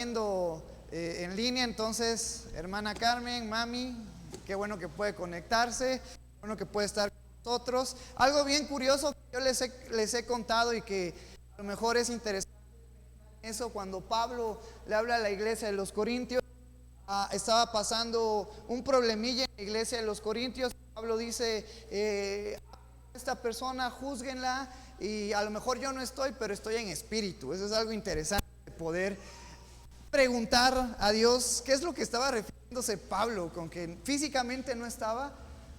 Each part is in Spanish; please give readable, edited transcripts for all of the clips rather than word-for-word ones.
viendo en línea, entonces, hermana Carmen, mami, qué bueno que puede conectarse, qué bueno que puede estar con nosotros. Algo bien curioso que yo les he contado y que a lo mejor es interesante, eso cuando Pablo le habla a la iglesia de los Corintios, estaba pasando un problemilla en la iglesia de los Corintios. Pablo dice, esta persona júzguenla, y a lo mejor yo no estoy, pero estoy en espíritu. Eso es algo interesante, poder preguntar a Dios qué es lo que estaba refiriéndose Pablo, con que físicamente no estaba,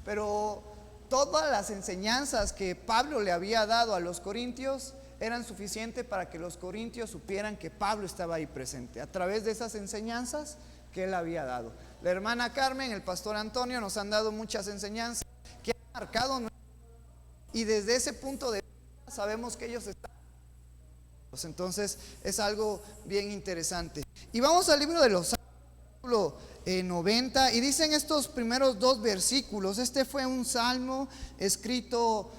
pero todas las enseñanzas que Pablo le había dado a los corintios eran suficientes para que los corintios supieran que Pablo estaba ahí presente, a través de esas enseñanzas que él había dado. La hermana Carmen, el pastor Antonio nos han dado muchas enseñanzas que han marcado nuestra vida, y desde ese punto de vista sabemos que ellos están. Entonces es algo bien interesante. Y vamos al libro de los Salmos, 90, y dicen estos primeros dos versículos. Este fue un salmo escrito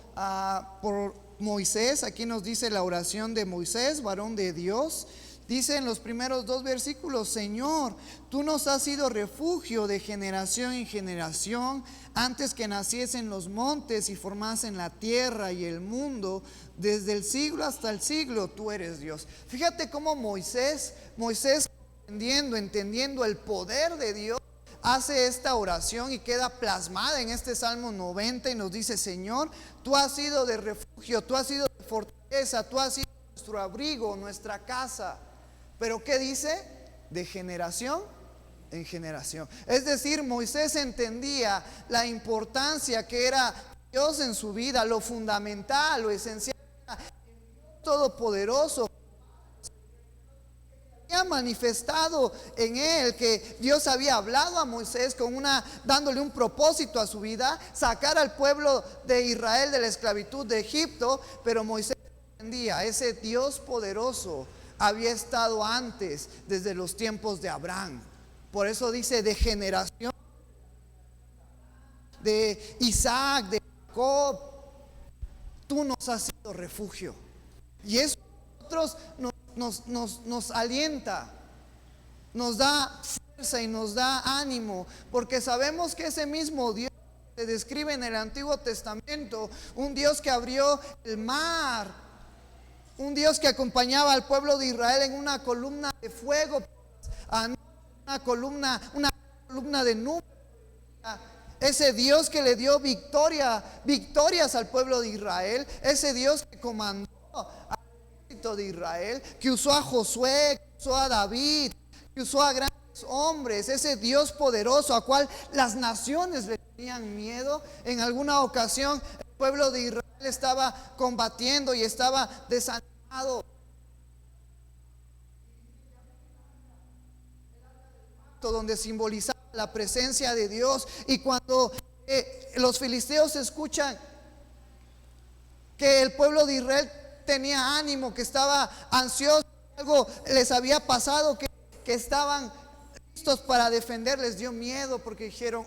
por Moisés. Aquí nos dice la oración de Moisés, varón de Dios. Dice en los primeros dos versículos: Señor, tú nos has sido refugio de generación en generación, antes que naciesen los montes y formasen la tierra y el mundo, desde el siglo hasta el siglo, tú eres Dios. Fíjate cómo Moisés entendiendo el poder de Dios, hace esta oración y queda plasmada en este Salmo 90 y nos dice: Señor, tú has sido de refugio, tú has sido de fortaleza, tú has sido nuestro abrigo, nuestra casa. Pero ¿qué dice? De generación en generación. Es decir, Moisés entendía la importancia que era Dios en su vida, lo fundamental, lo esencial, todopoderoso, había manifestado en él, que Dios había hablado a Moisés dándole un propósito a su vida, sacar al pueblo de Israel de la esclavitud de Egipto. Pero Moisés entendía, ese Dios poderoso había estado antes, desde los tiempos de Abraham. Por eso dice de generación, de Isaac, de Jacob, tú nos has sido refugio. Y eso a nosotros nos alienta, nos da fuerza y nos da ánimo, porque sabemos que ese mismo Dios se describe en el Antiguo Testamento, un Dios que abrió el mar, un Dios que acompañaba al pueblo de Israel en una columna de fuego, una columna de nube. Ese Dios que le dio victorias al pueblo de Israel, ese Dios que comandó al ejército de Israel, que usó a Josué, que usó a David, que usó a grandes hombres, ese Dios poderoso a cual las naciones le tenían miedo. En alguna ocasión el pueblo de Israel estaba combatiendo y estaba desanimado, donde simbolizaba la presencia de Dios. Y cuando los filisteos escuchan que el pueblo de Israel tenía ánimo, que estaba ansioso, algo les había pasado, que estaban listos para defender, les dio miedo, porque dijeron: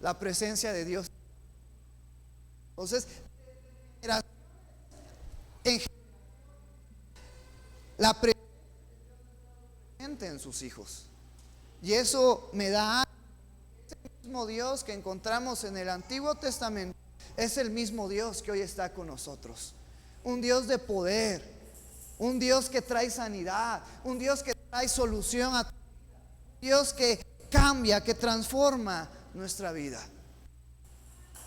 la presencia de Dios. Entonces, la presencia en sus hijos. Y eso me da ese mismo Dios que encontramos en el Antiguo Testamento. Es el mismo Dios que hoy está con nosotros. Un Dios de poder, un Dios que trae sanidad, un Dios que trae solución a tu vida, un Dios que cambia, que transforma nuestra vida.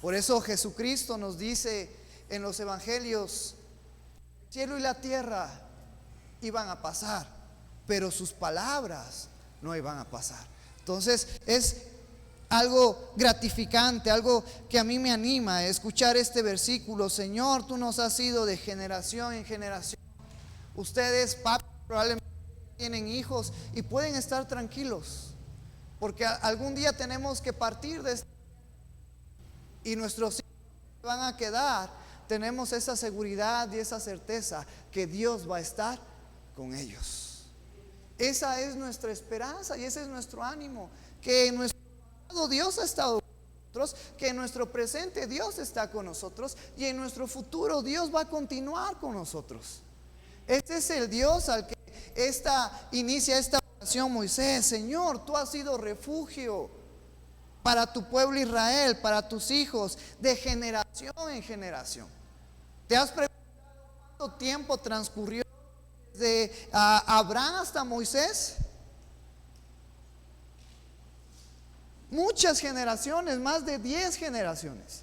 Por eso Jesucristo nos dice en los evangelios: el cielo y la tierra iban a pasar, pero sus palabras no iban a pasar. Entonces es algo gratificante, algo que a mí me anima a escuchar este versículo: Señor, tú nos has sido de generación en generación. Ustedes, papás, probablemente tienen hijos y pueden estar tranquilos, porque algún día tenemos que partir de este, y nuestros hijos van a quedar. Tenemos esa seguridad y esa certeza que Dios va a estar con ellos. Esa es nuestra esperanza y ese es nuestro ánimo, que en nuestro pasado Dios ha estado con nosotros, que en nuestro presente Dios está con nosotros, y en nuestro futuro Dios va a continuar con nosotros. Este es el Dios al que inicia esta oración Moisés: Señor, tú has sido refugio para tu pueblo Israel, para tus hijos, de generación en generación. ¿Te has preguntado cuánto tiempo transcurrió desde Abraham hasta Moisés? Muchas generaciones, más de 10 generaciones.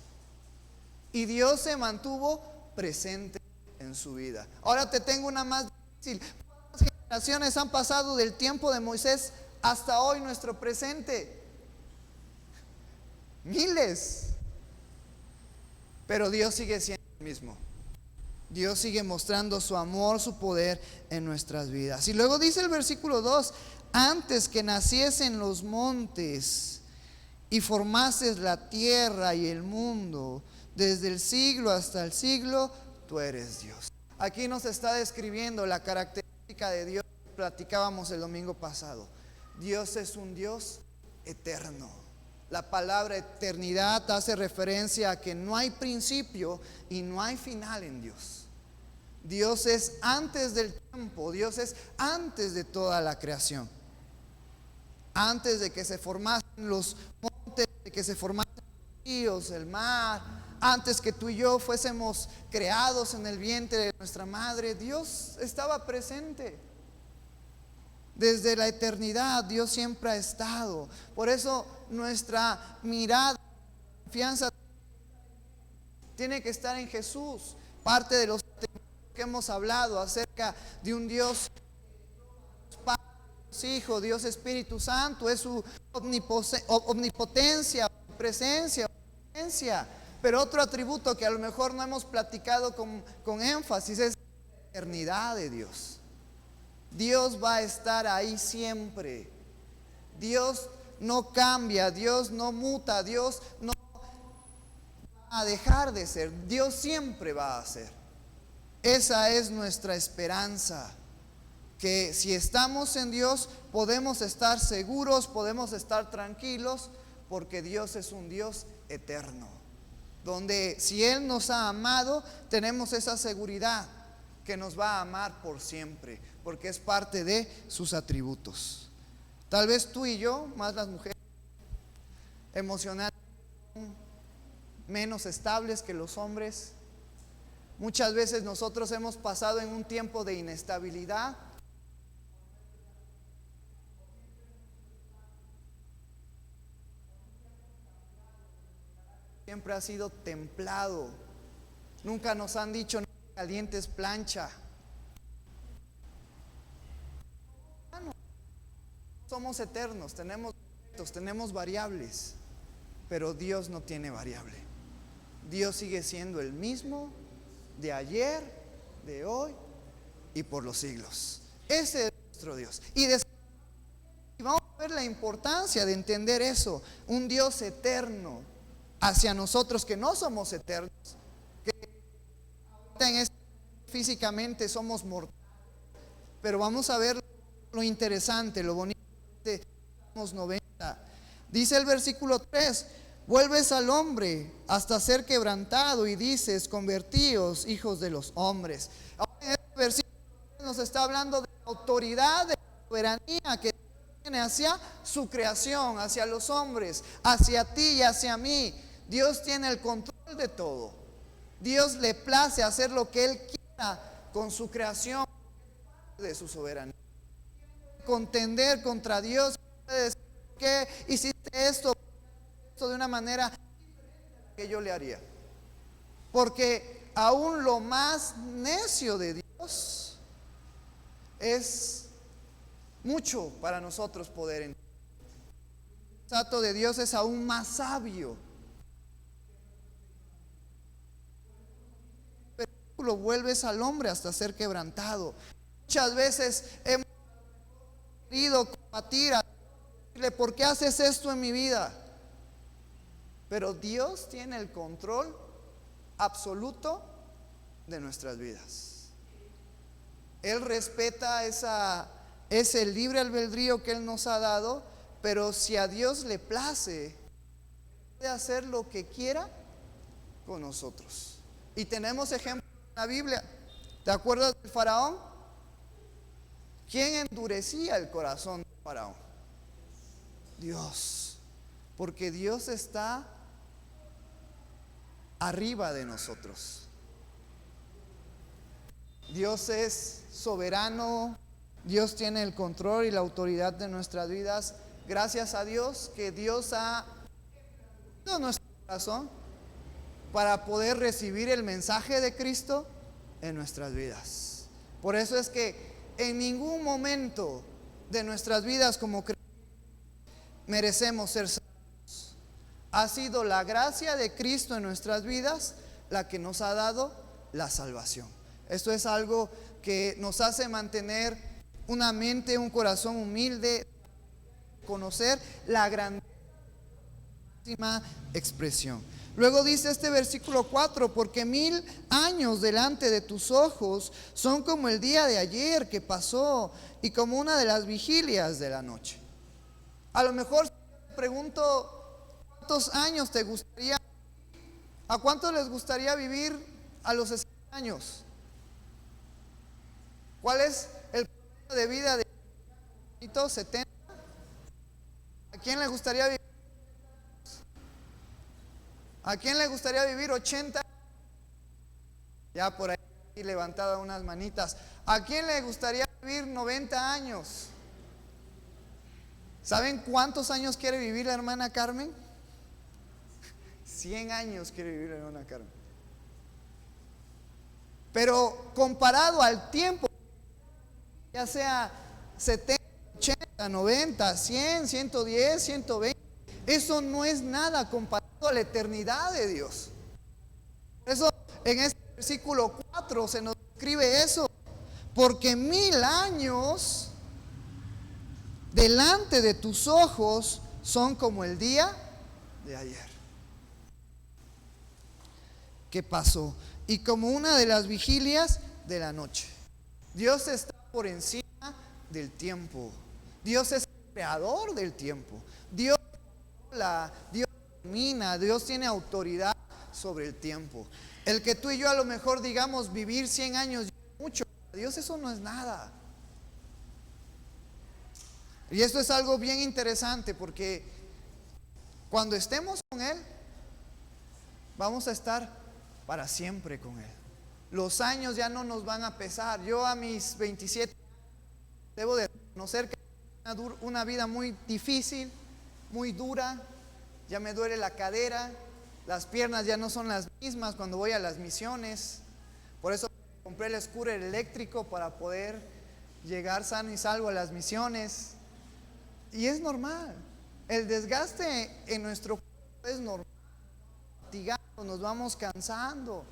Y Dios se mantuvo presente en su vida. Ahora te tengo una más difícil. ¿Cuántas generaciones han pasado del tiempo de Moisés hasta hoy, nuestro presente? Miles. Pero Dios sigue siendo el mismo. Dios sigue mostrando su amor, su poder en nuestras vidas. Y luego dice el versículo 2: antes que naciesen los montes y formases la tierra y el mundo, desde el siglo hasta el siglo, tú eres Dios. Aquí nos está describiendo la característica de Dios que platicábamos el domingo pasado. Dios es un Dios eterno. La palabra eternidad hace referencia a que no hay principio y no hay final en Dios. Dios es antes del tiempo, Dios es antes de toda la creación. Antes de que se formasen los montes, de que se formasen los ríos, el mar, antes que tú y yo fuésemos creados en el vientre de nuestra madre, Dios estaba presente. Desde la eternidad Dios siempre ha estado. Por eso nuestra mirada, confianza tiene que estar en Jesús. Parte de los que hemos hablado acerca de un Dios Padre, Hijo, Dios Espíritu Santo, es su omnipotencia, presencia, omnisciencia. Pero otro atributo que a lo mejor no hemos platicado con énfasis es la eternidad de Dios. Dios va a estar ahí siempre. Dios no cambia, Dios no muta, Dios no va a dejar de ser. Dios siempre va a ser. Esa es nuestra esperanza. Que si estamos en Dios podemos estar seguros, podemos estar tranquilos, porque Dios es un Dios eterno. Donde si Él nos ha amado, tenemos esa seguridad que nos va a amar por siempre, porque es parte de sus atributos. Tal vez tú y yo, más las mujeres, emocionalmente menos estables que los hombres. Muchas veces nosotros hemos pasado en un tiempo de inestabilidad. Siempre ha sido templado. Nunca nos han dicho: no calientes plancha. Somos eternos, tenemos variables, pero Dios no tiene variable. Dios sigue siendo el mismo de ayer, de hoy y por los siglos. Ese es nuestro Dios. Y vamos a ver la importancia de entender eso. Un Dios eterno hacia nosotros que no somos eternos, que físicamente somos mortales. Pero vamos a ver lo interesante, lo bonito de Salmos 90. Dice el versículo 3: vuelves al hombre hasta ser quebrantado y dices: convertíos, hijos de los hombres. Ahora en este versículo nos está hablando de la autoridad, de la soberanía que tiene hacia su creación, hacia los hombres, hacia ti y hacia mí. Dios tiene el control de todo. Dios le place hacer lo que Él quiera con su creación, de su soberanía. Contender contra Dios, decir: ¿por qué hiciste esto de una manera que yo le haría? Porque aún lo más necio de Dios es mucho para nosotros poder entender. El santo de Dios es aún más sabio. Lo vuelves al hombre hasta ser quebrantado. Muchas veces hemos querido combatir a decirle: ¿por qué haces esto en mi vida? Pero Dios tiene el control absoluto de nuestras vidas. Él respeta ese libre albedrío que Él nos ha dado, pero si a Dios le place, puede hacer lo que quiera con nosotros. Y tenemos ejemplos en la Biblia. ¿Te acuerdas del faraón? ¿Quién endurecía el corazón de Faraón? Dios. Porque Dios está arriba de nosotros. Dios es soberano. Dios tiene el control y la autoridad de nuestras vidas. Gracias a Dios que Dios ha dado nuestro corazón para poder recibir el mensaje de Cristo en nuestras vidas. Por eso es que en ningún momento de nuestras vidas como creyentes merecemos ser salvos. Ha sido la gracia de Cristo en nuestras vidas la que nos ha dado la salvación. Esto es algo que nos hace mantener una mente, un corazón humilde, conocer la grandeza expresión. Luego dice este versículo 4: porque 1000 años delante de tus ojos son como el día de ayer que pasó y como una de las vigilias de la noche. A lo mejor te pregunto, ¿cuántos años te gustaría? ¿A cuántos les gustaría vivir a los 60 años? ¿Cuál es el promedio de vida de 70? ¿A quién le gustaría vivir? ¿A quién le gustaría vivir 80? Ya por ahí levantadas unas manitas. ¿A quién le gustaría vivir 90 años? ¿Saben cuántos años quiere vivir la hermana Carmen? 100 años quiere vivir la hermana Carmen. Pero comparado al tiempo, ya sea 70, 80, 90, 100, 110, 120, eso no es nada comparado a la eternidad de Dios. Por eso en este versículo 4 se nos escribe eso: porque 1000 años delante de tus ojos son como el día de ayer. ¿Qué pasó? Y como una de las vigilias de la noche. Dios está por encima del tiempo. Dios es el creador del tiempo. Dios domina, Dios tiene autoridad sobre el tiempo. El que tú y yo a lo mejor digamos vivir 100 años es mucho, para Dios eso no es nada. Y esto es algo bien interesante, porque cuando estemos con Él, vamos a estar para siempre con Él. Los años ya no nos van a pesar. Yo a mis 27 debo de reconocer que una vida muy difícil, muy dura. Ya me duele la cadera, las piernas ya no son las mismas cuando voy a las misiones. Por eso compré el scooter eléctrico para poder llegar sano y salvo a las misiones. Y es normal. El desgaste en nuestro cuerpo es normal. Nos vamos cansando.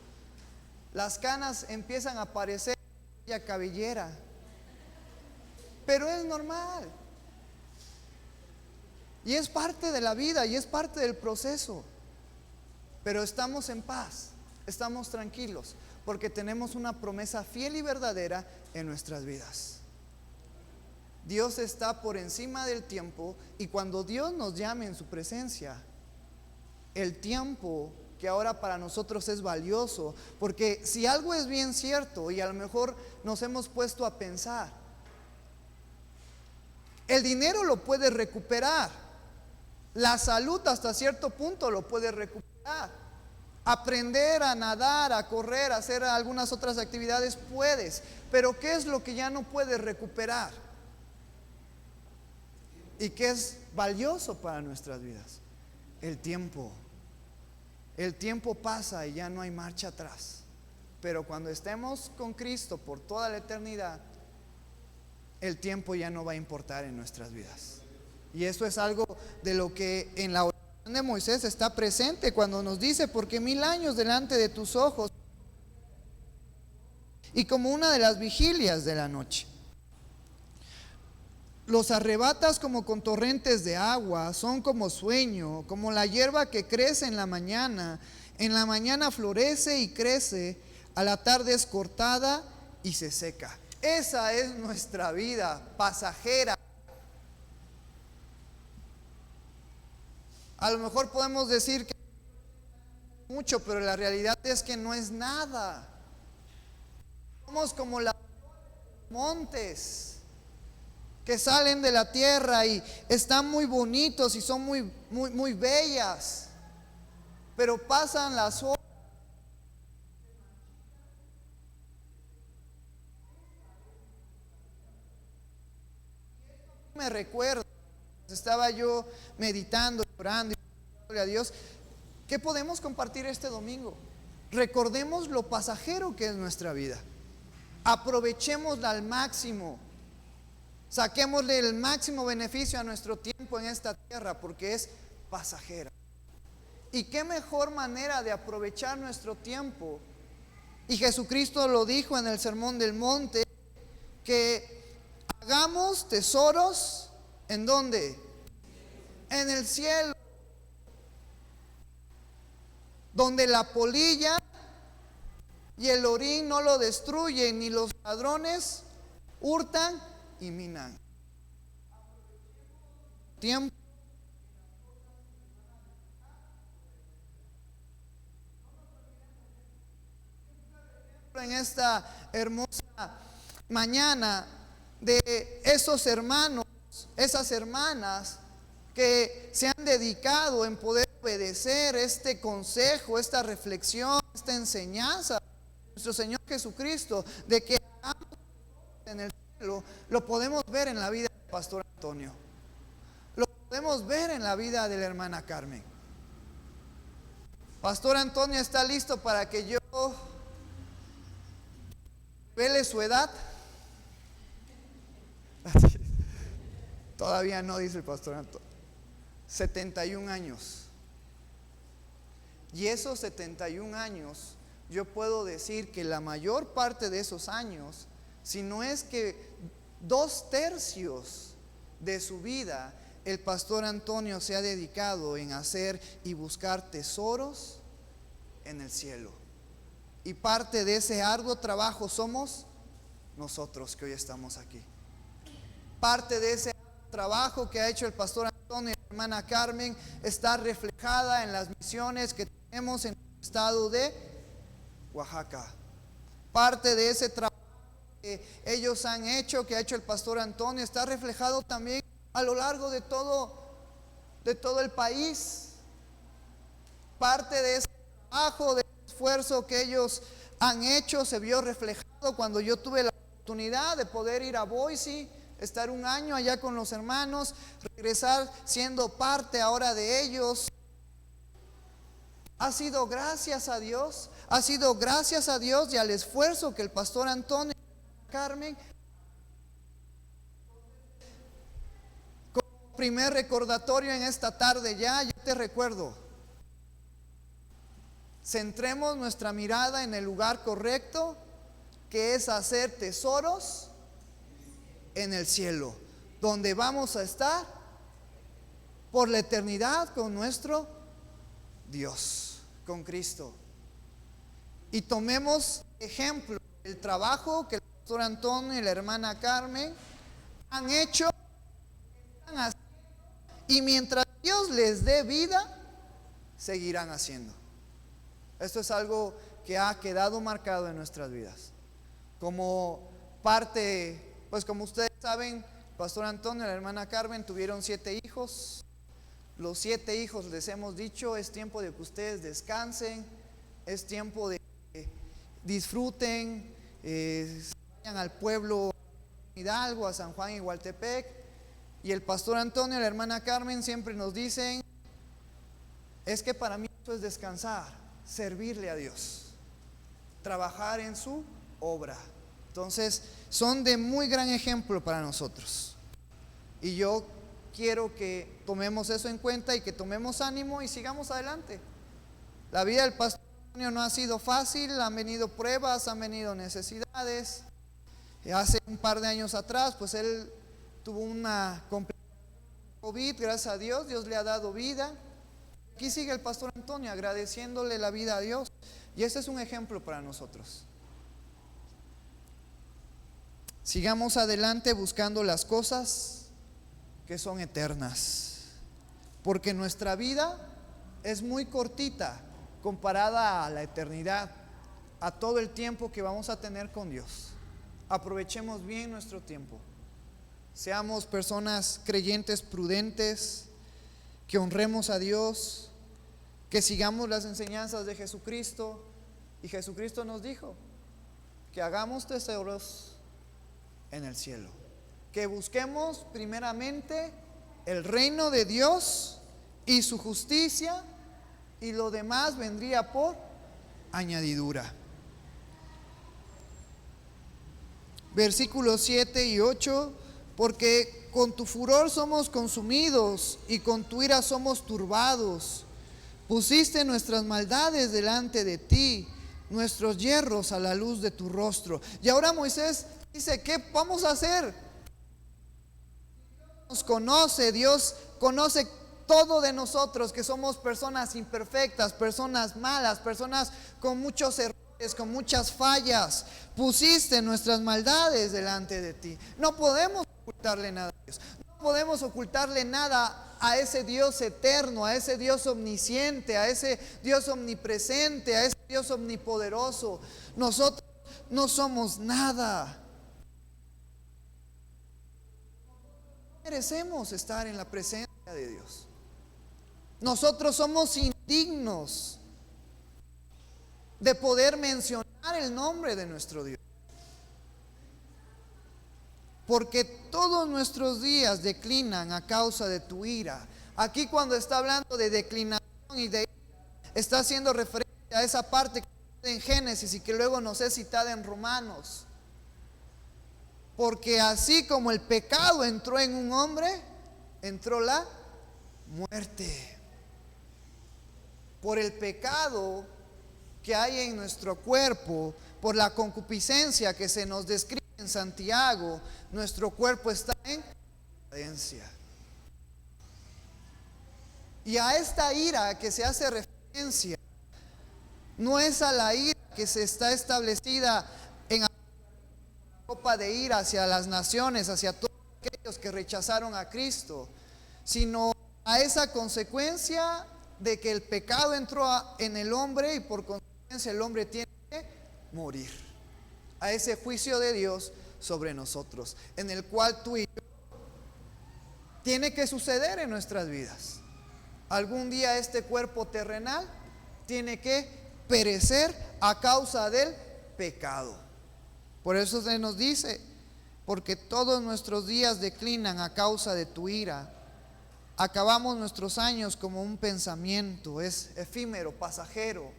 Las canas empiezan a aparecer en la cabellera. Pero es normal. Y es parte de la vida y es parte del proceso. Pero estamos en paz, estamos tranquilos, porque tenemos una promesa fiel y verdadera en nuestras vidas. Dios está por encima del tiempo, y cuando Dios nos llame en su presencia, el tiempo que ahora para nosotros es valioso, porque si algo es bien cierto, y a lo mejor nos hemos puesto a pensar, el dinero lo puedes recuperar, la salud hasta cierto punto lo puedes recuperar, aprender a nadar, a correr, a hacer algunas otras actividades puedes, pero ¿qué es lo que ya no puedes recuperar? ¿Y qué es valioso para nuestras vidas? El tiempo. El tiempo pasa y ya no hay marcha atrás. Pero cuando estemos con Cristo por toda la eternidad, el tiempo ya no va a importar en nuestras vidas. Y eso es algo de lo que en la oración de Moisés está presente cuando nos dice: porque 1000 años delante de tus ojos y como una de las vigilias de la noche. Los arrebatas como con torrentes de agua, son como sueño, como la hierba que crece en la mañana florece y crece, a la tarde es cortada y se seca. Esa es nuestra vida pasajera. A lo mejor podemos decir que es mucho, pero la realidad es que no es nada. Somos como los montes. que salen de la tierra y están muy bonitos y son muy bellas, pero pasan las horas. Me recuerdo, estaba yo meditando, orando y pidiéndole a Dios, ¿qué podemos compartir este domingo? Recordemos lo pasajero que es nuestra vida. Aprovechémosla al máximo. Saquémosle el máximo beneficio a nuestro tiempo en esta tierra, porque es pasajera. Y qué mejor manera de aprovechar nuestro tiempo. Y Jesucristo lo dijo en el Sermón del Monte, que hagamos tesoros, ¿en dónde? En el cielo, donde la polilla y el orín no lo destruyen, ni los ladrones hurtan y minan. Tiempo en esta hermosa mañana de esos hermanos, esas hermanas que se han dedicado en poder obedecer este consejo, esta reflexión, esta enseñanza de nuestro Señor Jesucristo, de que en el cielo, lo podemos ver en la vida del pastor Antonio, lo podemos ver en la vida de la hermana Carmen. Pastor Antonio está listo para que yo revele su edad. Todavía no, dice el pastor Antonio. 71 años. Y esos 71 años, yo puedo decir que la mayor parte de esos años, si no es que 2/3 de su vida, el pastor Antonio se ha dedicado en hacer y buscar tesoros en el cielo. Y parte de ese arduo trabajo somos nosotros que hoy estamos aquí. Parte de ese trabajo que ha hecho el pastor Antonio y la hermana Carmen está reflejada en las misiones que tenemos en el estado de Oaxaca. Parte de ese trabajo que ellos han hecho, que ha hecho el pastor Antonio, está reflejado también a lo largo de todo el país. Parte de ese trabajo, de ese esfuerzo que ellos han hecho, se vio reflejado cuando yo tuve la oportunidad de poder ir a Boise, estar un año allá con los hermanos, regresar siendo parte ahora de ellos. Ha sido gracias a Dios, ha sido gracias a Dios y al esfuerzo que el pastor Antonio y Carmen. Como primer recordatorio en esta tarde ya, yo te recuerdo, centremos nuestra mirada en el lugar correcto, que es hacer tesoros en el cielo, donde vamos a estar por la eternidad con nuestro Dios, con Cristo. Y tomemos ejemplo el trabajo que el pastor Antonio y la hermana Carmen han hecho, están haciendo, y mientras Dios les dé vida, seguirán haciendo. Esto es algo que ha quedado marcado en nuestras vidas. Como parte, pues como ustedes saben, el pastor Antonio y la hermana Carmen tuvieron 7 hijos. Los 7 hijos les hemos dicho, es tiempo de que ustedes descansen, es tiempo de que disfruten, vayan al pueblo Hidalgo, a San Juan y Hualtepec. Y el pastor Antonio y la hermana Carmen siempre nos dicen, es que para mí eso es descansar, servirle a Dios, trabajar en su obra. Entonces son de muy gran ejemplo para nosotros. Y yo quiero que tomemos eso en cuenta y que tomemos ánimo y sigamos adelante. La vida del pastor Antonio no ha sido fácil, han venido pruebas, han venido necesidades. Hace un par de años atrás, pues él tuvo una complicación COVID, gracias a Dios, Dios le ha dado vida. Aquí sigue el pastor Antonio agradeciéndole la vida a Dios. Y ese es un ejemplo para nosotros. Sigamos adelante buscando las cosas que son eternas, porque nuestra vida es muy cortita comparada a la eternidad, a todo el tiempo que vamos a tener con Dios. Aprovechemos bien nuestro tiempo, seamos personas creyentes prudentes, que honremos a Dios, que sigamos las enseñanzas de Jesucristo. Y Jesucristo nos dijo que hagamos tesoros en el cielo, que busquemos primeramente el reino de Dios y su justicia, y lo demás vendría por añadidura. Versículos 7 y 8: porque con tu furor somos consumidos y con tu ira somos turbados. Pusiste nuestras maldades delante de ti, nuestros yerros a la luz de tu rostro. Y ahora Moisés dice: ¿qué vamos a hacer? Nos conoce, Dios conoce todo de nosotros, que somos personas imperfectas, personas malas, personas con muchos errores, con muchas fallas. Pusiste nuestras maldades delante de ti. No podemos ocultarle nada a Dios. No podemos ocultarle nada a ese Dios eterno, a ese Dios omnisciente, a ese Dios omnipresente, a ese Dios omnipoderoso. Nosotros no somos nada. Merecemos estar en la presencia de Dios. Nosotros somos indignos de poder mencionar el nombre de nuestro Dios, porque todos nuestros días declinan a causa de tu ira. Aquí, cuando está hablando de declinación y de ira, está haciendo referencia a esa parte que está en Génesis y que luego nos es citada en Romanos. Porque así como el pecado entró en un hombre, entró la muerte. Por el pecado que hay en nuestro cuerpo, por la concupiscencia que se nos describe en Santiago, nuestro cuerpo está en decadencia. Y a esta ira que se hace referencia, no es a la ira que se está establecida en la copa de ira hacia las naciones, hacia todos aquellos que rechazaron a Cristo, sino a esa consecuencia de que el pecado entró en el hombre, y por consecuencia el hombre tiene que morir. A ese juicio de Dios sobre nosotros, en el cual tú y yo tiene que suceder en nuestras vidas. Algún día este cuerpo terrenal tiene que perecer a causa del pecado. Por eso se nos dice: porque todos nuestros días declinan a causa de tu ira. Acabamos nuestros años como un pensamiento, es efímero, pasajero.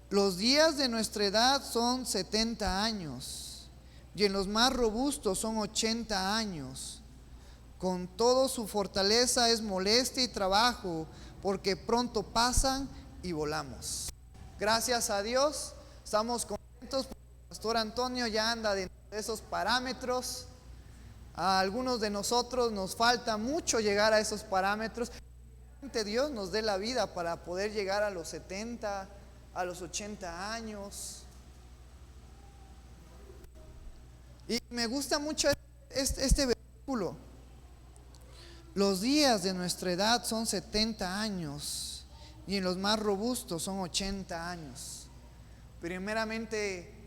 Los días de nuestra edad son 70 años, y en los más robustos son 80 años. Con todo, su fortaleza es molestia y trabajo, porque pronto pasan y volamos. Gracias a Dios, estamos contentos porque el pastor Antonio ya anda dentro de esos parámetros. A algunos de nosotros nos falta mucho llegar a esos parámetros. Dios nos dé la vida para poder llegar a los 70, a los 80 años. Y me gusta mucho este versículo. Los días de nuestra edad son 70 años, y en los más robustos son 80 años. Primeramente,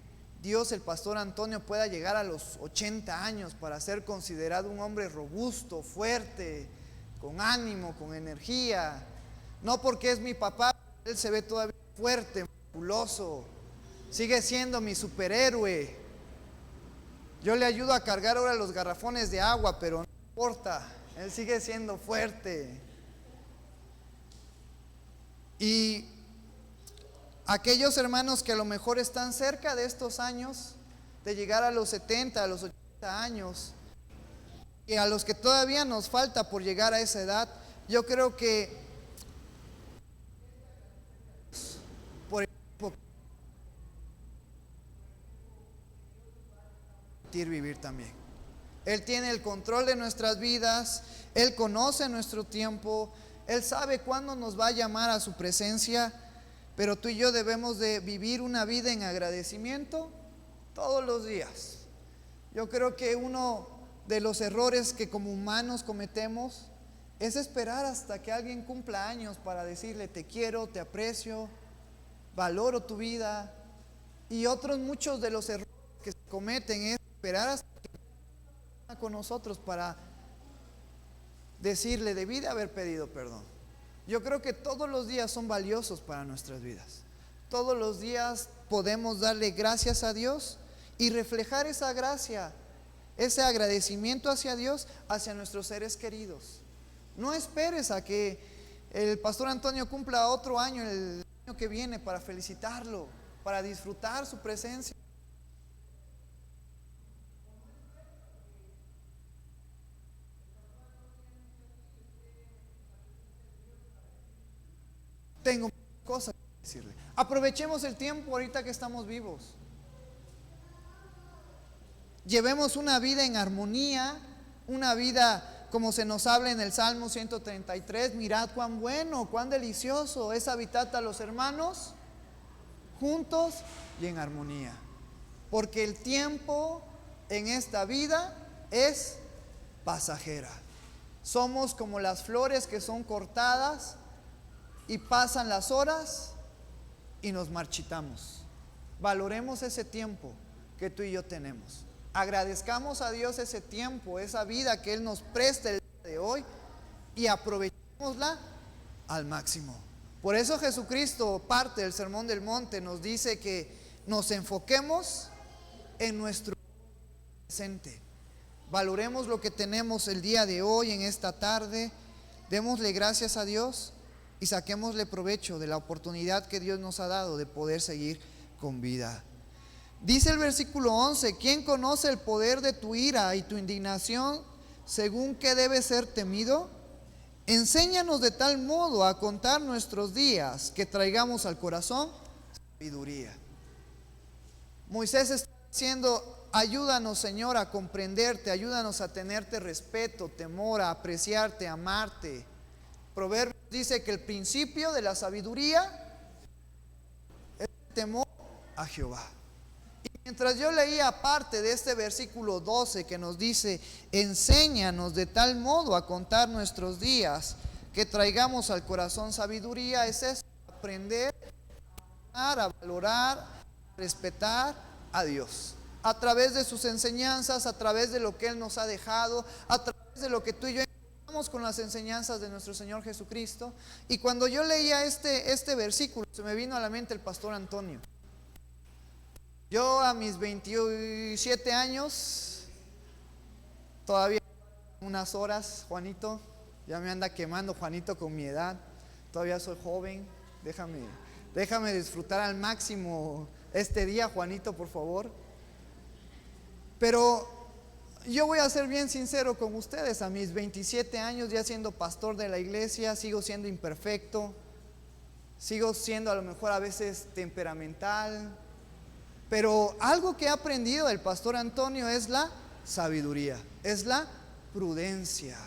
Dios, el pastor Antonio, pueda llegar a los 80 años para ser considerado un hombre robusto, fuerte, con ánimo, con energía. No porque es mi papá, él se ve todavía fuerte, musculoso, sigue siendo mi superhéroe. Yo le ayudo a cargar ahora los garrafones de agua, pero no importa, él sigue siendo fuerte. Y aquellos hermanos que a lo mejor están cerca de estos años, de llegar a los 70, a los 80 años, y a los que todavía nos falta por llegar a esa edad, yo creo que por el tiempo vivir también. Él tiene el control de nuestras vidas, Él conoce nuestro tiempo, Él sabe cuándo nos va a llamar a su presencia. Pero tú y yo debemos de vivir una vida en agradecimiento todos los días. Yo creo que uno de los errores que como humanos cometemos es esperar hasta que alguien cumpla años para decirle: te quiero, te aprecio, valoro tu vida. Y otros muchos de los errores que se cometen es esperar hasta que con nosotros para decirle, debí de haber pedido perdón. Yo creo que todos los días son valiosos para nuestras vidas. Todos los días podemos darle gracias a Dios y reflejar esa gracia, ese agradecimiento hacia Dios, hacia nuestros seres queridos. No esperes a que el pastor Antonio cumpla otro año, el año que viene, para felicitarlo, para disfrutar su presencia. Tengo cosas que decirle. Aprovechemos el tiempo ahorita que estamos vivos. Llevemos una vida en armonía, una vida como se nos habla en el Salmo 133. Mirad cuán bueno, cuán delicioso es habitar a los hermanos juntos y en armonía. Porque el tiempo en esta vida es pasajera. Somos como las flores que son cortadas y pasan las horas y nos marchitamos. Valoremos ese tiempo que tú y yo tenemos. Agradezcamos a Dios ese tiempo, esa vida que Él nos presta el día de hoy, y aprovechémosla al máximo. Por eso Jesucristo, parte del Sermón del Monte, nos dice que nos enfoquemos en nuestro presente. Valoremos lo que tenemos el día de hoy, en esta tarde. Démosle gracias a Dios y saquémosle provecho de la oportunidad que Dios nos ha dado de poder seguir con vida. Dice el versículo 11: ¿quién conoce el poder de tu ira y tu indignación, según que debe ser temido? Enséñanos de tal modo a contar nuestros días, que traigamos al corazón sabiduría. Moisés está diciendo: ayúdanos, Señor, a comprenderte, ayúdanos a tenerte respeto, temor, a apreciarte, a amarte. Proverbios dice que el principio de la sabiduría es el temor a Jehová. Y mientras yo leía parte de este versículo 12 que nos dice: enséñanos de tal modo a contar nuestros días, que traigamos al corazón sabiduría, es eso: aprender a valorar, a respetar a Dios, a través de sus enseñanzas, a través de lo que Él nos ha dejado, a través de lo que tú y yo encontramos con las enseñanzas de nuestro Señor Jesucristo. Y cuando yo leía este versículo, se me vino a la mente el pastor Antonio. Yo a mis 27 años, todavía unas horas, Juanito, ya me anda quemando Juanito con mi edad, todavía soy joven, déjame disfrutar al máximo este día, Juanito, por favor. Pero yo voy a ser bien sincero con ustedes: a mis 27 años, ya siendo pastor de la iglesia, sigo siendo imperfecto, sigo siendo a lo mejor a veces temperamental. Pero algo que he aprendido del pastor Antonio es la sabiduría, es la prudencia.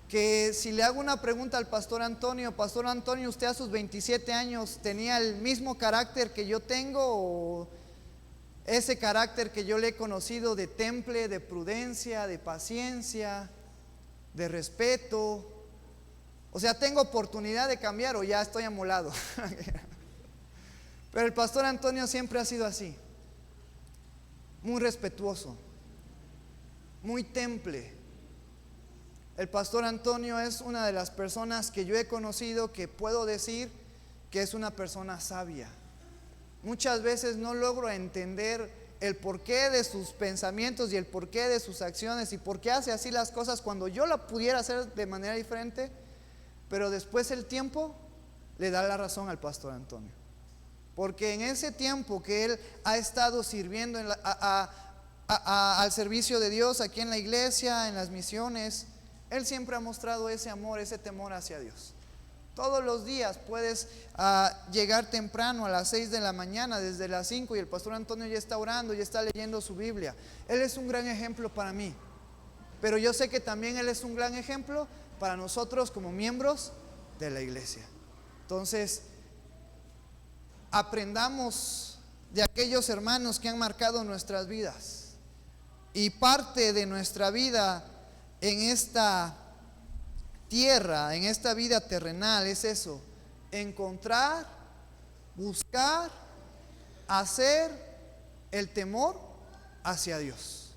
Que si le hago una pregunta al pastor Antonio: pastor Antonio, ¿usted a sus 27 años tenía el mismo carácter que yo tengo, o ese carácter que yo le he conocido de temple, de prudencia, de paciencia, de respeto? O sea, ¿tengo oportunidad de cambiar o ya estoy amolado? Pero el pastor Antonio siempre ha sido así, muy respetuoso, muy temple. El pastor Antonio es una de las personas que yo he conocido que puedo decir que es una persona sabia. Muchas veces no logro entender el porqué de sus pensamientos y el porqué de sus acciones y por qué hace así las cosas cuando yo la pudiera hacer de manera diferente, pero después el tiempo le da la razón al pastor Antonio. Porque en ese tiempo que él ha estado sirviendo al servicio de Dios aquí en la iglesia, en las misiones, él siempre ha mostrado ese amor, ese temor hacia Dios. Todos los días puedes llegar temprano a las 6 de la mañana, desde las 5, y el pastor Antonio ya está orando, ya está leyendo su Biblia. Él es un gran ejemplo para mí, pero yo sé que también él es un gran ejemplo para nosotros como miembros de la iglesia. Entonces, aprendamos de aquellos hermanos que han marcado nuestras vidas. Y parte de nuestra vida en esta tierra, en esta vida terrenal, es eso: encontrar, buscar, hacer el temor hacia Dios.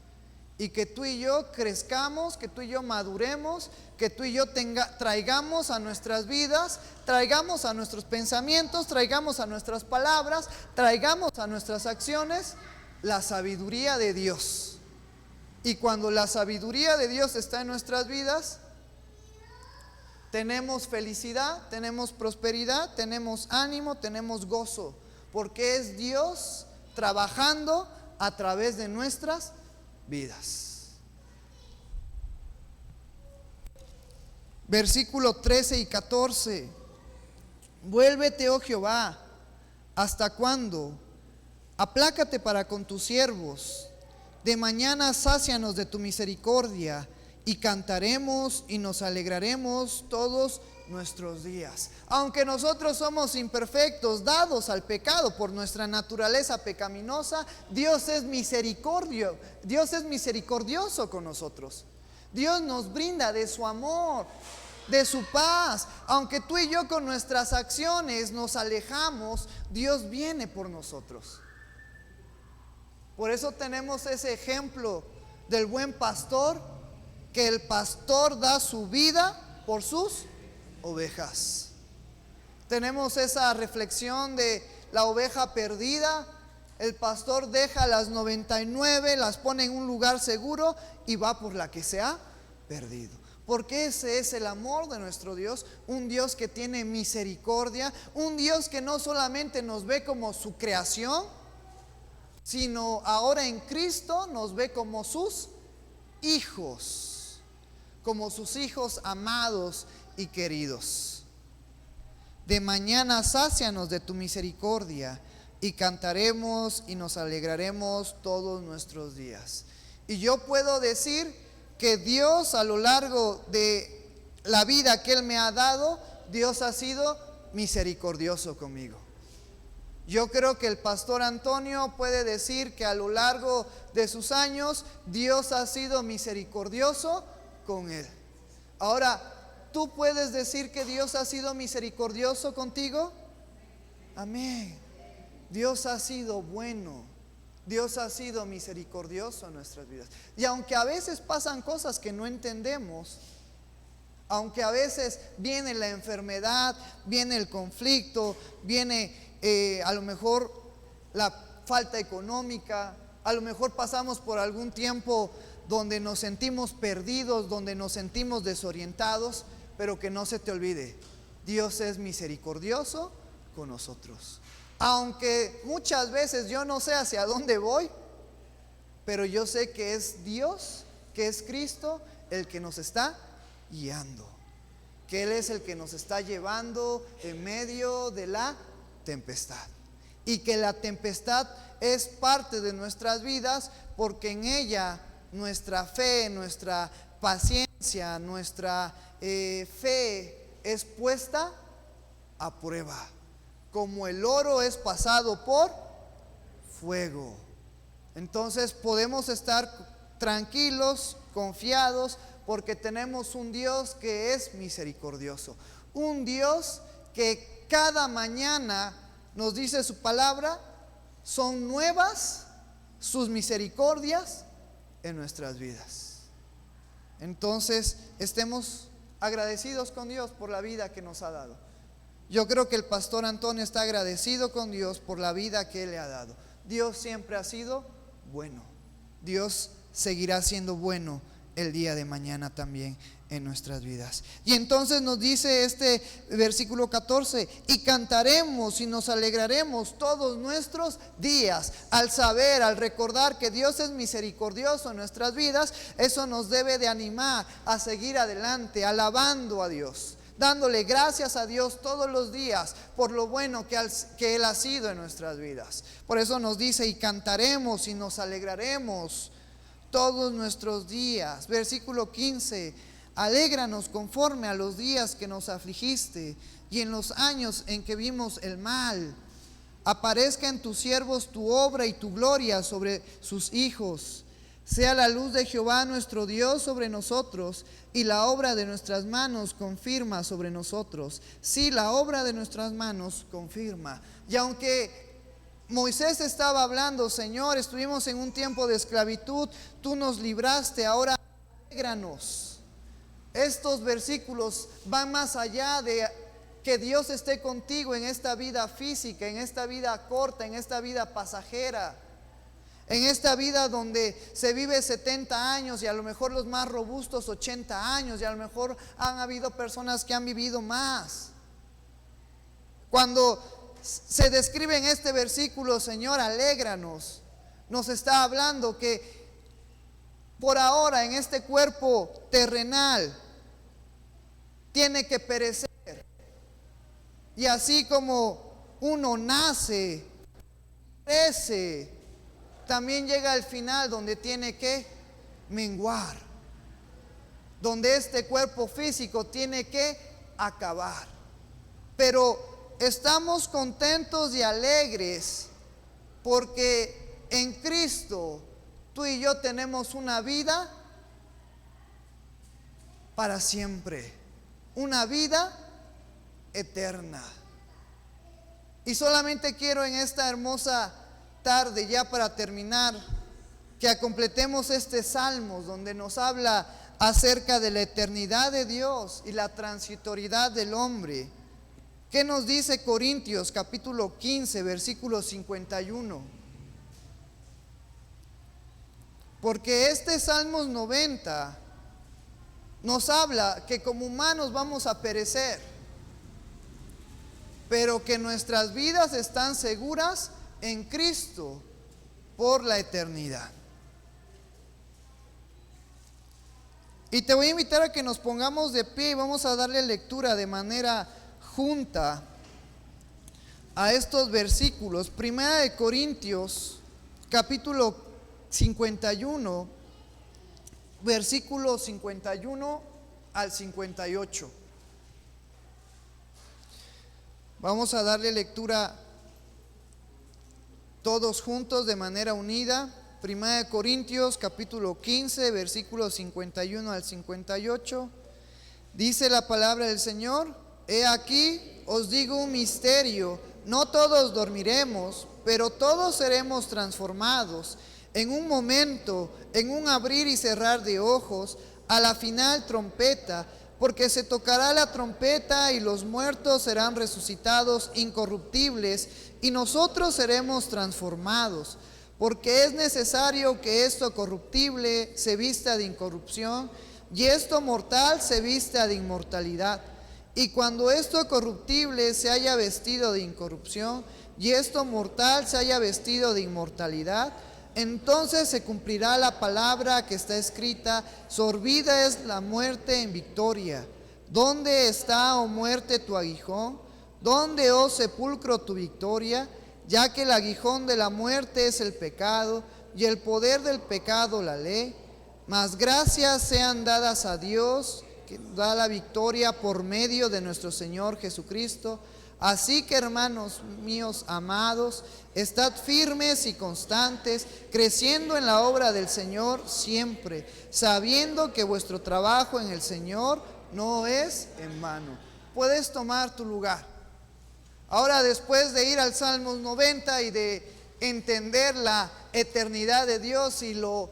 y que tú y yo crezcamos, que tú y yo maduremos, que tú y yo traigamos a nuestras vidas, traigamos a nuestros pensamientos, traigamos a nuestras palabras, traigamos a nuestras acciones la sabiduría de Dios. Y cuando la sabiduría de Dios está en nuestras vidas, tenemos felicidad, tenemos prosperidad, tenemos ánimo, tenemos gozo, porque es Dios trabajando a través de nuestras vidas. Versículo 13 y 14. Vuélvete, oh Jehová, ¿hasta cuándo? Aplácate para con tus siervos. De mañana sácianos de tu misericordia, y cantaremos y nos alegraremos todos nuestros días. Aunque nosotros somos imperfectos, dados al pecado por nuestra naturaleza pecaminosa, Dios es misericordioso con nosotros. Dios nos brinda de su amor, de su paz. Aunque tú y yo con nuestras acciones nos alejamos, Dios viene por nosotros. Por eso tenemos ese ejemplo del buen pastor, que el pastor da su vida por sus ovejas. Tenemos esa reflexión de la oveja perdida. El pastor deja las 99, las pone en un lugar seguro y va por la que se ha perdido. Porque ese es el amor de nuestro Dios, un Dios que tiene misericordia, un Dios que no solamente nos ve como su creación, sino ahora en Cristo nos ve como sus hijos, como sus hijos amados y queridos. De mañana sácianos de tu misericordia, y cantaremos y nos alegraremos todos nuestros días. Y yo puedo decir que Dios, a lo largo de la vida que Él me ha dado, Dios ha sido misericordioso conmigo. Yo creo que el pastor Antonio puede decir que a lo largo de sus años Dios ha sido misericordioso con él. Ahora, ¿tú puedes decir que Dios ha sido misericordioso contigo? Amén. Dios ha sido bueno. Dios ha sido misericordioso en nuestras vidas. Y aunque a veces pasan cosas que no entendemos, aunque a veces viene la enfermedad, viene el conflicto, viene a lo mejor la falta económica, a lo mejor pasamos por algún tiempo donde nos sentimos perdidos, donde nos sentimos desorientados, pero que no se te olvide, Dios es misericordioso con nosotros. Aunque muchas veces yo no sé hacia dónde voy, pero yo sé que es Dios, que es Cristo el que nos está guiando, que Él es el que nos está llevando en medio de la tempestad, y que la tempestad es parte de nuestras vidas, porque en ella nuestra fe, nuestra paciencia, nuestra fe es puesta a prueba, como el oro es pasado por fuego. Entonces podemos estar tranquilos, confiados, porque tenemos un Dios que es misericordioso, un Dios que cada mañana nos dice su palabra, son nuevas sus misericordias en nuestras vidas. Entonces, estemos agradecidos con Dios por la vida que nos ha dado. Yo creo que el pastor Antonio está agradecido con Dios por la vida que Él le ha dado. Dios siempre ha sido bueno. Dios seguirá siendo bueno el día de mañana también en nuestras vidas. Y entonces nos dice este versículo 14: y cantaremos y nos alegraremos todos nuestros días. Al saber, al recordar que Dios es misericordioso en nuestras vidas, eso nos debe de animar a seguir adelante, alabando a Dios, dándole gracias a Dios todos los días por lo bueno que Él ha sido en nuestras vidas. Por eso nos dice: y cantaremos y nos alegraremos todos nuestros días. Versículo 15: alégranos conforme a los días que nos afligiste y en los años en que vimos el mal. Aparezca en tus siervos tu obra y tu gloria sobre sus hijos. Sea la luz de Jehová nuestro Dios sobre nosotros, y la obra de nuestras manos confirma sobre nosotros. Sí, la obra de nuestras manos confirma. Y aunque Moisés estaba hablando: Señor, estuvimos en un tiempo de esclavitud, tú nos libraste, ahora alégranos. Estos versículos van más allá de que Dios esté contigo en esta vida física, en esta vida corta, en esta vida pasajera, en esta vida donde se vive 70 años y a lo mejor los más robustos 80 años, y a lo mejor han habido personas que han vivido más. Cuando se describe en este versículo, Señor, alégranos, nos está hablando que por ahora en este cuerpo terrenal tiene que perecer. Y así como uno nace, crece, también llega al final donde tiene que menguar, donde este cuerpo físico tiene que acabar. Pero estamos contentos y alegres porque en Cristo tú y yo tenemos una vida para siempre, una vida eterna. Y solamente quiero en esta hermosa tarde, ya para terminar, que completemos este Salmos donde nos habla acerca de la eternidad de Dios y la transitoriedad del hombre. ¿Qué nos dice Corintios capítulo 15, versículo 51? Porque este Salmos 90 nos habla que como humanos vamos a perecer, pero que nuestras vidas están seguras en Cristo por la eternidad. Y te voy a invitar a que nos pongamos de pie y vamos a darle lectura de manera junta a estos versículos. Primera de Corintios capítulo 51, versículos 51 al 58. Vamos a darle lectura todos juntos de manera unida. Primera de Corintios capítulo 15, versículos 51 al 58. Dice la palabra del Señor: He aquí, os digo un misterio, no todos dormiremos, pero todos seremos transformados en un momento, en un abrir y cerrar de ojos, a la final trompeta, porque se tocará la trompeta y los muertos serán resucitados incorruptibles y nosotros seremos transformados, porque es necesario que esto corruptible se vista de incorrupción y esto mortal se vista de inmortalidad. Y cuando esto corruptible se haya vestido de incorrupción y esto mortal se haya vestido de inmortalidad, entonces se cumplirá la palabra que está escrita: sorbida es la muerte en victoria. ¿Dónde está, oh muerte, tu aguijón? ¿Dónde, oh sepulcro, tu victoria? Ya que el aguijón de la muerte es el pecado, y el poder del pecado la ley. Mas gracias sean dadas a Dios, que da la victoria por medio de nuestro Señor Jesucristo. Así que, hermanos míos amados, estad firmes y constantes, creciendo en la obra del Señor siempre, sabiendo que vuestro trabajo en el Señor no es en vano. Puedes tomar tu lugar. Ahora, después de ir al Salmos 90 y de entender la eternidad de Dios y lo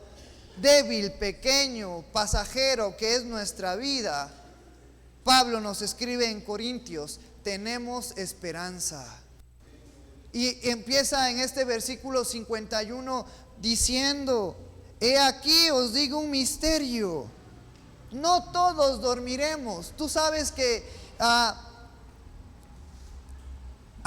débil, pequeño, pasajero que es nuestra vida, Pablo nos escribe en Corintios: tenemos esperanza. Y empieza en este versículo 51 diciendo: he aquí os digo un misterio, no todos dormiremos. Tú sabes que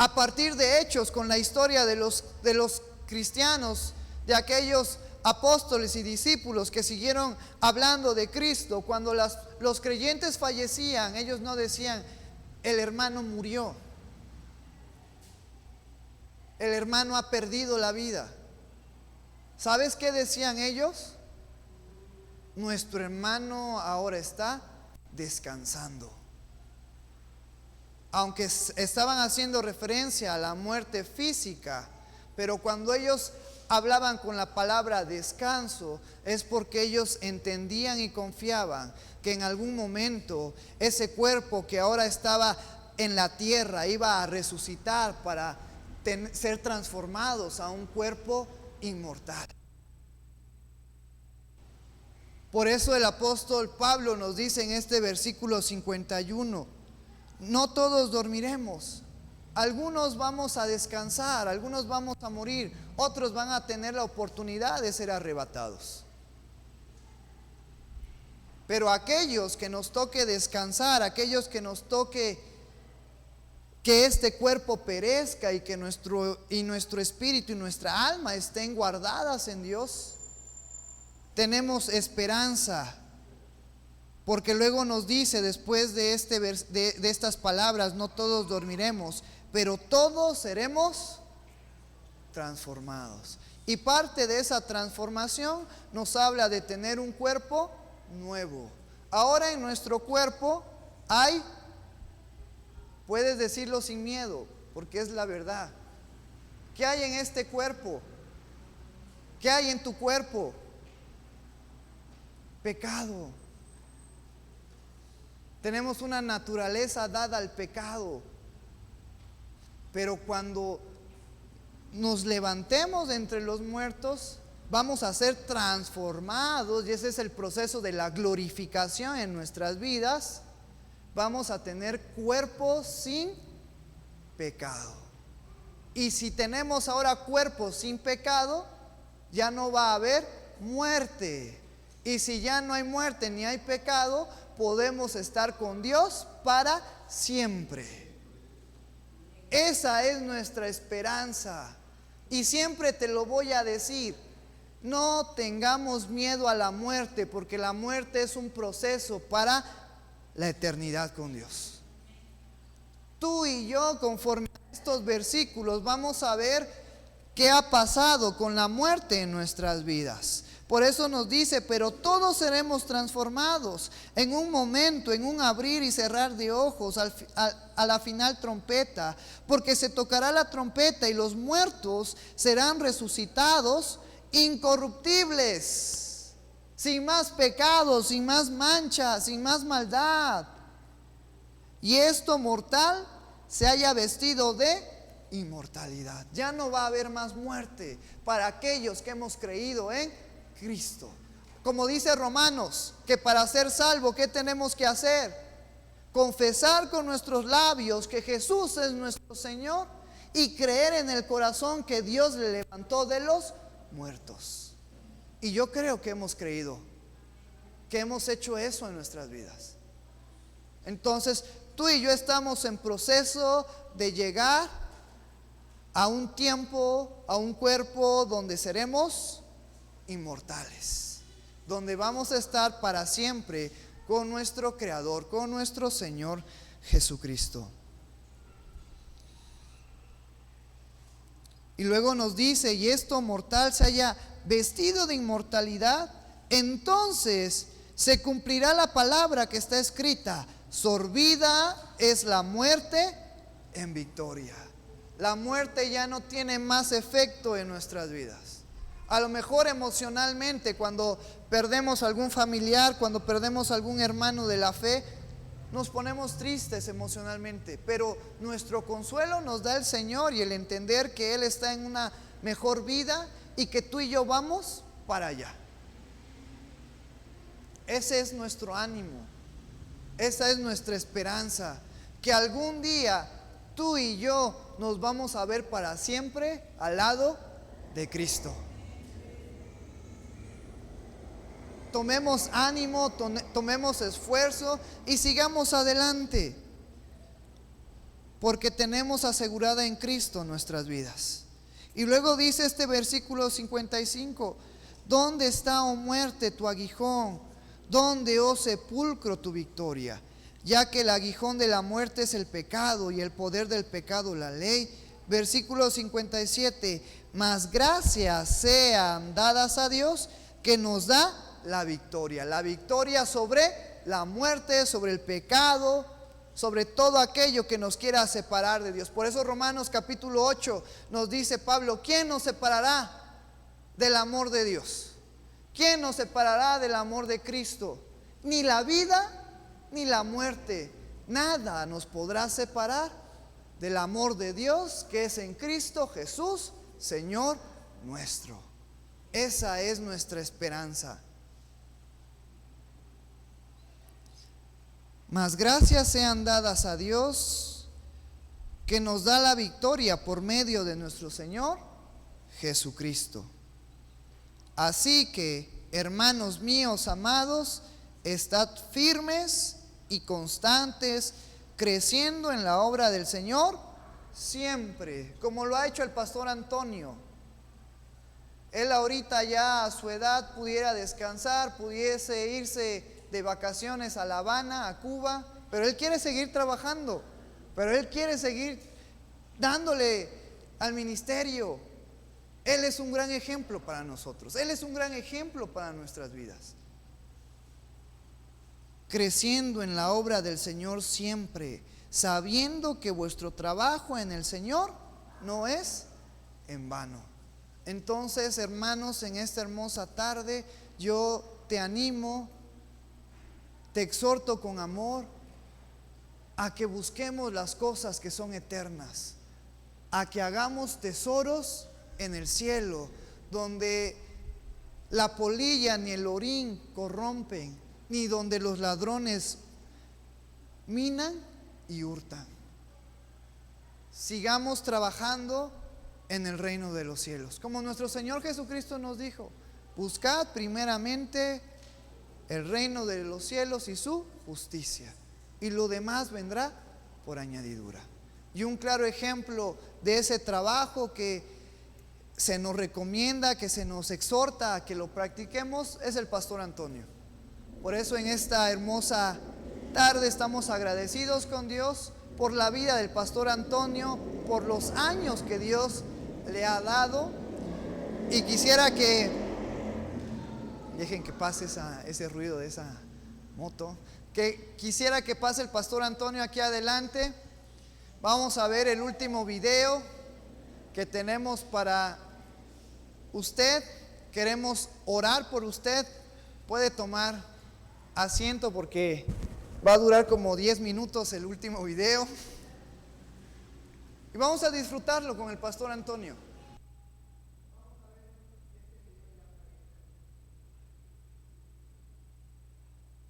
a partir de Hechos, con la historia de los cristianos, de aquellos apóstoles y discípulos que siguieron hablando de Cristo, cuando los creyentes fallecían, ellos no decían: el hermano murió, el hermano ha perdido la vida. ¿Sabes qué decían ellos? Nuestro hermano ahora está descansando. Aunque estaban haciendo referencia a la muerte física, pero cuando ellos hablaban con la palabra descanso, es porque ellos entendían y confiaban que en algún momento ese cuerpo que ahora estaba en la tierra iba a resucitar para ser transformados a un cuerpo inmortal. Por eso el apóstol Pablo nos dice en este versículo 51, no todos dormiremos. Algunos vamos a descansar, algunos vamos a morir, otros van a tener la oportunidad de ser arrebatados. Pero aquellos que nos toque descansar, aquellos que nos toque que este cuerpo perezca y que nuestro espíritu y nuestra alma estén guardadas en Dios, tenemos esperanza. Porque luego nos dice después de estas palabras, no todos dormiremos, pero todos seremos transformados. Y parte de esa transformación nos habla de tener un cuerpo nuevo. Ahora en nuestro cuerpo hay, puedes decirlo sin miedo, porque es la verdad. ¿Qué hay en este cuerpo? ¿Qué hay en tu cuerpo? Pecado. Tenemos una naturaleza dada al pecado. Pero cuando nos levantemos de entre los muertos, vamos a ser transformados, y ese es el proceso de la glorificación en nuestras vidas. Vamos a tener cuerpos sin pecado. Y si tenemos ahora cuerpos sin pecado, ya no va a haber muerte. Y si ya no hay muerte ni hay pecado, podemos estar con Dios para siempre. Esa es nuestra esperanza. Y siempre te lo voy a decir, no tengamos miedo a la muerte, porque la muerte es un proceso para la eternidad con Dios. Tú y yo, conforme a estos versículos, vamos a ver qué ha pasado con la muerte en nuestras vidas. Por eso nos dice, pero todos seremos transformados en un momento, en un abrir y cerrar de ojos, a la final trompeta, porque se tocará la trompeta y los muertos serán resucitados incorruptibles, sin más pecados, sin más mancha, sin más maldad. Y esto mortal se haya vestido de inmortalidad. Ya no va a haber más muerte para aquellos que hemos creído en Cristo. Como dice Romanos, que para ser salvo, ¿qué tenemos que hacer? Confesar con nuestros labios que Jesús es nuestro Señor y creer en el corazón que Dios le levantó de los muertos. Y yo creo que hemos creído, que hemos hecho eso en nuestras vidas. Entonces, tú y yo estamos en proceso de llegar a un tiempo, a un cuerpo donde seremos inmortales, donde vamos a estar para siempre con nuestro Creador, con nuestro Señor Jesucristo. Y luego nos dice, y esto mortal se haya vestido de inmortalidad, entonces se cumplirá la palabra que está escrita, sorbida es la muerte en victoria. La muerte ya no tiene más efecto en nuestras vidas. A lo mejor emocionalmente, cuando perdemos algún familiar, cuando perdemos algún hermano de la fe, nos ponemos tristes emocionalmente, pero nuestro consuelo nos da el Señor y el entender que Él está en una mejor vida y que tú y yo vamos para allá. Ese es nuestro ánimo, esa es nuestra esperanza, que algún día tú y yo nos vamos a ver para siempre al lado de Cristo. Tomemos ánimo, tomemos esfuerzo y sigamos adelante, porque tenemos asegurada en Cristo nuestras vidas. Y luego dice este versículo 55, ¿dónde está, oh muerte, tu aguijón? ¿Dónde, oh sepulcro, tu victoria? Ya que el aguijón de la muerte es el pecado y el poder del pecado la ley. Versículo 57, mas gracias sean dadas a Dios que nos da la victoria sobre la muerte, sobre el pecado, sobre todo aquello que nos quiera separar de Dios. Por eso Romanos capítulo 8 nos dice Pablo, ¿quién nos separará del amor de Dios? ¿Quién nos separará del amor de Cristo? Ni la vida ni la muerte, nada nos podrá separar del amor de Dios que es en Cristo Jesús, Señor nuestro. Esa es nuestra esperanza. Mas gracias sean dadas a Dios, que nos da la victoria por medio de nuestro Señor Jesucristo. Así que, hermanos míos amados, estad firmes y constantes, creciendo en la obra del Señor siempre, como lo ha hecho el pastor Antonio. Él ahorita ya a su edad pudiera descansar, pudiese irse de vacaciones a La Habana, a Cuba, pero él quiere seguir trabajando, pero él quiere seguir dándole al ministerio. Él es un gran ejemplo para nosotros, él es un gran ejemplo para nuestras vidas. Creciendo en la obra del Señor siempre, sabiendo que vuestro trabajo en el Señor no es en vano. Entonces, hermanos, en esta hermosa tarde yo te animo, te exhorto con amor a que busquemos las cosas que son eternas, a que hagamos tesoros en el cielo, donde la polilla ni el orín corrompen, ni donde los ladrones minan y hurtan. Sigamos trabajando en el reino de los cielos, como nuestro Señor Jesucristo nos dijo: buscad primeramente el reino de los cielos y su justicia, y lo demás vendrá por añadidura. Y un claro ejemplo de ese trabajo que se nos recomienda, que se nos exhorta a que lo practiquemos, es el pastor Antonio. Por eso en esta hermosa tarde estamos agradecidos con Dios por la vida del pastor Antonio, por los años que Dios le ha dado. Y quisiera que dejen que pase ese ruido de esa moto, que quisiera que pase el pastor Antonio aquí adelante. Vamos a ver el último video que tenemos para usted. Queremos orar por usted. Puede tomar asiento porque va a durar como 10 minutos el último video. Y vamos a disfrutarlo con el pastor Antonio.